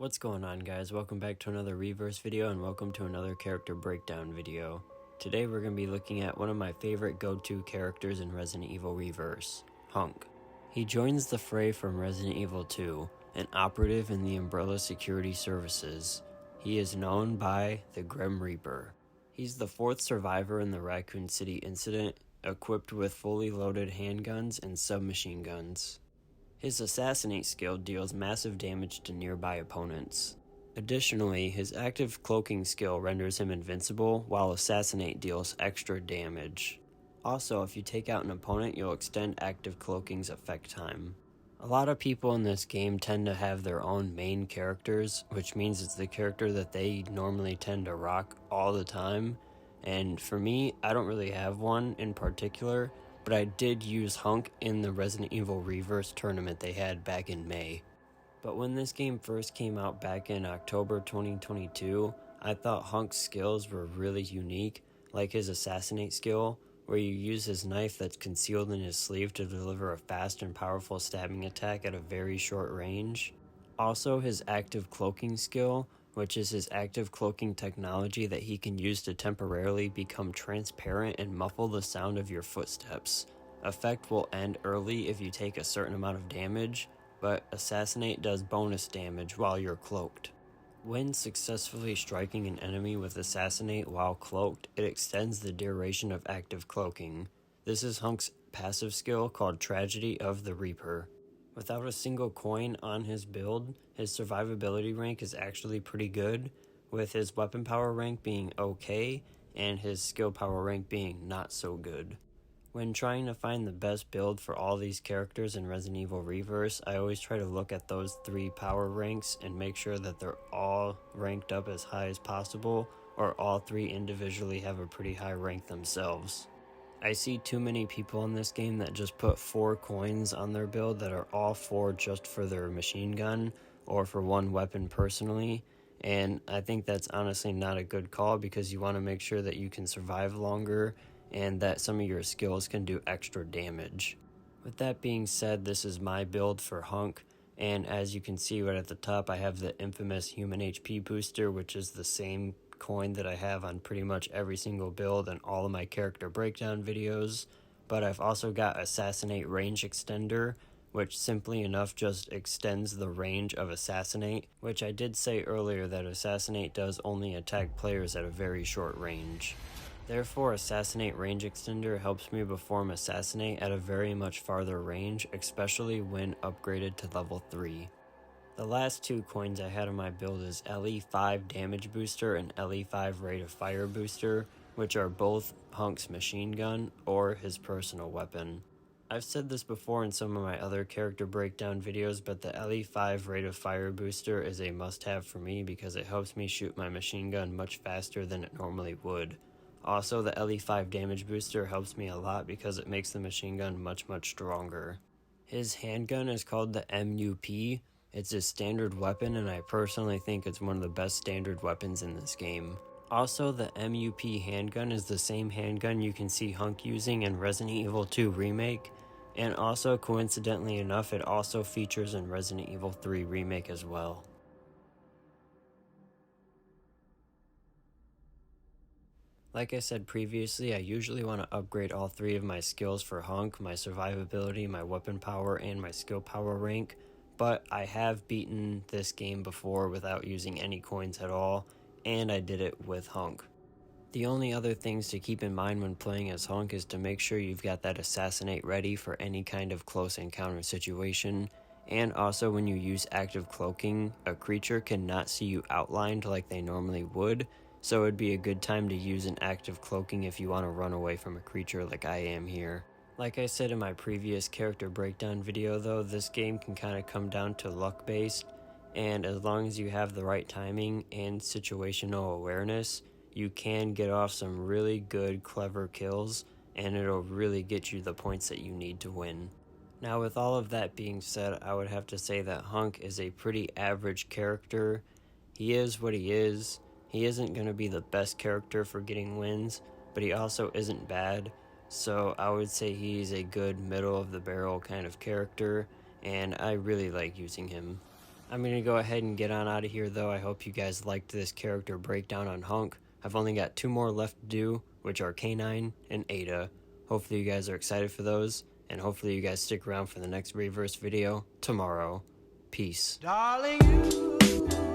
What's going on, guys? Welcome back to another Reverse video and welcome to another character breakdown video. Today we're going to be looking at one of my favorite go-to characters in Resident Evil Reverse, Hunk. He joins the fray from Resident Evil 2, an operative in the Umbrella Security Services. He is known by the Grim Reaper. He's the fourth survivor in the Raccoon City incident, equipped with fully loaded handguns and submachine guns. His Assassinate skill deals massive damage to nearby opponents. Additionally, his active cloaking skill renders him invincible, while Assassinate deals extra damage. Also, if you take out an opponent, you'll extend active cloaking's effect time. A lot of people in this game tend to have their own main characters, which means it's the character that they normally tend to rock all the time. And for me, I don't really have one in particular, but I did use Hunk in the Resident Evil Reverse tournament they had back in May. But when this game first came out back in October 2022, I thought Hunk's skills were really unique, like his Assassinate skill, where you use his knife that's concealed in his sleeve to deliver a fast and powerful stabbing attack at a very short range. Also, his active cloaking skill, which is his active cloaking technology that he can use to temporarily become transparent and muffle the sound of your footsteps. Effect will end early if you take a certain amount of damage, but Assassinate does bonus damage while you're cloaked. When successfully striking an enemy with Assassinate while cloaked, it extends the duration of active cloaking. This is Hunk's passive skill called Tragedy of the Reaper. Without a single coin on his build, his survivability rank is actually pretty good, with his weapon power rank being okay and his skill power rank being not so good. When trying to find the best build for all these characters in Resident Evil Reverse, I always try to look at those three power ranks and make sure that they're all ranked up as high as possible, or all three individually have a pretty high rank themselves. I see too many people in this game that just put 4 coins on their build that are all 4 just for their machine gun or for one weapon personally, and I think that's honestly not a good call because you want to make sure that you can survive longer and that some of your skills can do extra damage. With that being said, this is my build for Hunk, and as you can see right at the top, I have the infamous human HP booster, which is the same coin that I have on pretty much every single build and all of my character breakdown videos, but I've also got Assassinate range extender, which simply enough just extends the range of Assassinate, which I did say earlier that Assassinate does only attack players at a very short range. Therefore, Assassinate range extender helps me perform Assassinate at a very much farther range, especially when upgraded to level 3. The last 2 coins I had on my build is LE5 damage booster and LE5 rate of fire booster, which are both Hunk's machine gun or his personal weapon. I've said this before in some of my other character breakdown videos, but the LE5 rate of fire booster is a must-have for me because it helps me shoot my machine gun much faster than it normally would. Also, the LE5 damage booster helps me a lot because it makes the machine gun much stronger. His handgun is called the MUP. It's a standard weapon, and I personally think it's one of the best standard weapons in this game. Also, the MUP handgun is the same handgun you can see Hunk using in Resident Evil 2 Remake, and also, coincidentally enough, it also features in Resident Evil 3 Remake as well. Like I said previously, I usually want to upgrade all 3 of my skills for Hunk, my survivability, my weapon power, and my skill power rank, but I have beaten this game before without using any coins at all, and I did it with Hunk. The only other things to keep in mind when playing as Hunk is to make sure you've got that Assassinate ready for any kind of close encounter situation, and also when you use active cloaking, a creature cannot see you outlined like they normally would, so it'd be a good time to use an active cloaking if you want to run away from a creature like I am here. Like I said in my previous character breakdown video though, this game can kind of come down to luck based, and as long as you have the right timing and situational awareness, you can get off some really good clever kills, and it'll really get you the points that you need to win. Now with all of that being said, I would have to say that Hunk is a pretty average character. He is what he is. He isn't going to be the best character for getting wins, but he also isn't bad. So I would say he's a good middle of the barrel kind of character, and I really like using him. I'm going to go ahead and get on out of here though. I hope you guys liked this character breakdown on Hunk. I've only got 2 more left to do, which are K9 and Ada. Hopefully you guys are excited for those, and hopefully you guys stick around for the next Reverse video tomorrow. Peace. Darling, you